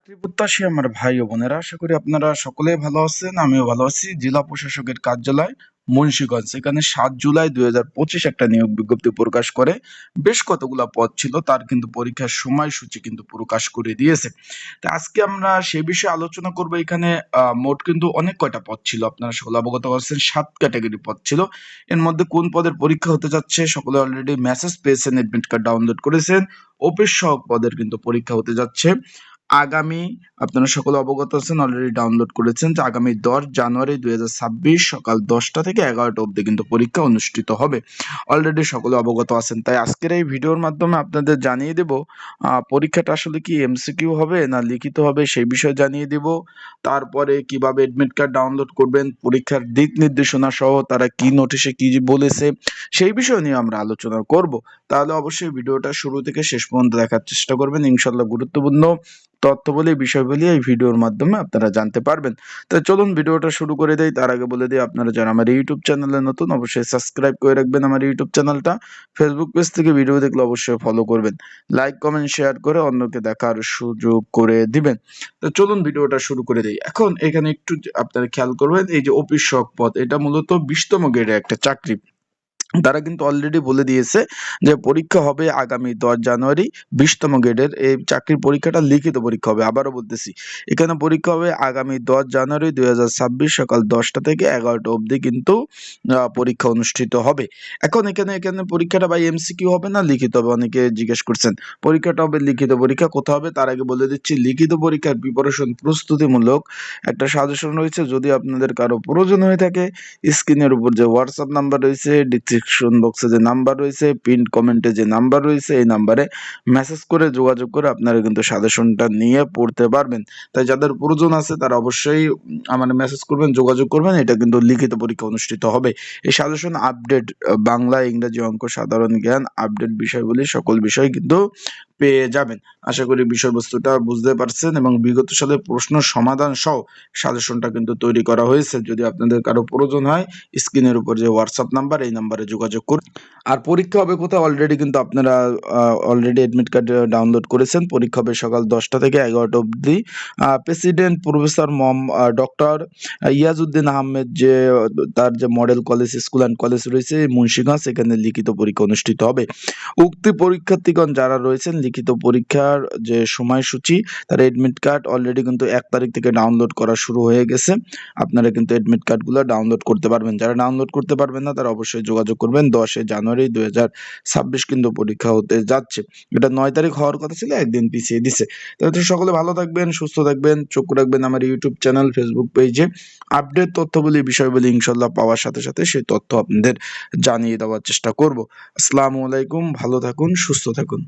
চাকরি প্রত্যাশী আমার ভাই ও বোনেরা, আশা করি আপনারা সকলেই ভালো আছেন। আমিও ভালো আছি। জেলা প্রশাসকের কার্যালয় মুন্সিগঞ্জ, এখানে 7 জুলাই 2025 একটা নিয়োগ বিজ্ঞপ্তি প্রকাশ করে বেশ কতগুলা পদ ছিল, তার কিন্তু পরীক্ষার সময়সূচি কিন্তু প্রকাশ করে দিয়েছে। তা আজকে আমরা সে বিষয়ে আলোচনা করব। এখানে মোট কিন্তু অনেক কয়টা পদ ছিল, আপনারা সকলে অবগত আছেন। 7 ক্যাটাগরি পদ ছিল। এর মধ্যে কোন পদের পরীক্ষা হতে যাচ্ছে সকলে অলরেডি মেসেজ পেয়েছেন, এডমিট কার্ড ডাউনলোড করেছেন। অফিস সহক পদের কিন্তু পরীক্ষা হতে যাচ্ছে আগামী, আপনারা সকলে অবগত আছেন, অলরেডি ডাউনলোড করেছেন, যে আগামী 10 জানুয়ারি 2026 সকাল 10টা থেকে 11টা অবধি কিন্তু পরীক্ষা অনুষ্ঠিত হবে। অলরেডি সকলে অবগত আছেন। তাই আজকের এই ভিডিওর মাধ্যমে আপনাদের জানিয়ে দেব পরীক্ষাটা আসলে কি এমসিকিউ হবে না লিখিত হবে সেই বিষয়ে জানিয়ে দেব। তারপরে কিভাবে এডমিট কার্ড ডাউনলোড করবেন, পরীক্ষার দিক নির্দেশনা সহ তারা কি নোটিশে কি বলেছে সেই বিষয় নিয়ে আমরা আলোচনা করব। তাহলে অবশ্যই ভিডিওটা শুরু থেকে শেষ পর্যন্ত দেখার চেষ্টা করবেন। ইনশাল্লাহ গুরুত্বপূর্ণ তথ্যবলী বিষয়বলী এই ভিডিওর মাধ্যমে আপনারা জানতে পারবেন। তো চলুন ভিডিওটা শুরু করে দেই। তার আগে বলে দিই, আপনারা যারা আমার ইউটিউব চ্যানেলে নতুন অবশ্যই সাবস্ক্রাইব করে রাখবেন আমার ইউটিউব চ্যানেলটা। ফেসবুক পেজ থেকে ভিডিও দেখলে অবশ্যই ফলো করবেন। লাইক কমেন্ট শেয়ার করে অন্যকে দেখার সুযোগ করে দিবেন। তো চলুন ভিডিওটা শুরু করে দেই। এখন এখানে একটু আপনারা খেয়াল করবেন, এই যে অফিস সহক পদ, এটা মূলত 20তম গ্রেডের একটা চাকরি। তারা কিন্তু অলরেডি বলে দিয়েছে যে পরীক্ষা হবে আগামী 10 জানুয়ারি। 20তম গ্রেডের এই চাকরির পরীক্ষাটা লিখিত পরীক্ষা হবে। আবারও বলতেছি, এখানে পরীক্ষা হবে আগামী 10 জানুয়ারি 2026 সকাল 10টা থেকে 11টা অবধি কিন্তু পরীক্ষা অনুষ্ঠিত হবে। এখন এখানে এখানে পরীক্ষাটা ভাই এমসিকিউ হবে না লিখিত হবে, অনেকে জিজ্ঞেস করছেন। পরীক্ষাটা হবে লিখিত পরীক্ষা। কোথাও হবে তার আগে বলে দিচ্ছি, লিখিত পরীক্ষার প্রিপারেশন প্রস্তুতিমূলক একটা সাজেশন রয়েছে। যদি আপনাদের কারো প্রয়োজন হয়ে থাকে, স্ক্রিনের উপর যে হোয়াটসঅ্যাপ নাম্বার রয়েছে, ডিসক্রিপশন বক্সে যে নাম্বার রয়েছে, পিন কমেন্টে যে নাম্বার রয়েছে, এই নাম্বারে মেসেজ করে যোগাযোগ করে আপনারা কিন্তু সাজেশনটা নিয়ে পড়তে পারবেন। তাই যাদের প্রয়োজন আছে তারা অবশ্যই আমার মেসেজ করবেন, যোগাযোগ করবেন। এটা কিন্তু লিখিত পরীক্ষা অনুষ্ঠিত হবে। এই সাজেশন আপডেট বাংলা, ইংরেজি, অঙ্ক, সাধারণ জ্ঞান, আপডেট বিষয়গুলি সকল বিষয় কিন্তু পেয়ে যাবেন। আশা করি বিষয়বস্তুটা বুঝতে পারছেন এবং বিগত সালের প্রশ্ন সমাধান সহ সাজেশনটা কিন্তু তৈরি করা হয়েছে। যদি আপনাদের কারো প্রয়োজন হয়, স্ক্রিনের উপর যে হোয়াটসঅ্যাপ নাম্বার, এই নাম্বারে যোগাযোগ করুন। আর পরীক্ষা হবে কোথায়, অলরেডি কিন্তু আপনারা অলরেডি এডমিট কার্ড ডাউনলোড করেছেন। পরীক্ষা হবে সকাল 10টা থেকে 11টা অবধি। President professor doctor Iajuddin Ahmed, যে তার যে model college, school and college রয়েছে মুন্সিগঞ্জ, এখানে লিখিত পরীক্ষা অনুষ্ঠিত হবে। উক্ত পরীক্ষার্থীগণ যারা রয়েছেন, লিখিত পরীক্ষার যে সময়সূচি, তার এডমিট কার্ড অলরেডি কিন্তু 1 তারিখ থেকে ডাউনলোড করা শুরু হয়ে গেছে। আপনারা কিন্তু এডমিট কার্ডগুলো ডাউনলোড করতে পারবেন। যারা ডাউনলোড করতে পারবেন না তারা অবশ্যই যোগাযোগ করবেন। 10 জানুয়ারি 2026 কিন্তু পরীক্ষা হতে যাচ্ছে। এটা 9 তারিখ হওয়ার কথা ছিল, একদিন পিছিয়ে দিছে। তো সকলে ভালো থাকবেন, সুস্থ থাকবেন, চোখ রাখবেন আমার ইউটিউব চ্যানেল, ফেসবুক পেজে। আপডেট তথ্যবলী বিষয়বলী ইনশাল্লাহ পাওয়ার সাথে সাথে সেই তথ্য আপনাদের জানিয়ে দেওয়ার চেষ্টা করব। আসসালামু আলাইকুম, ভালো থাকুন, সুস্থ থাকুন।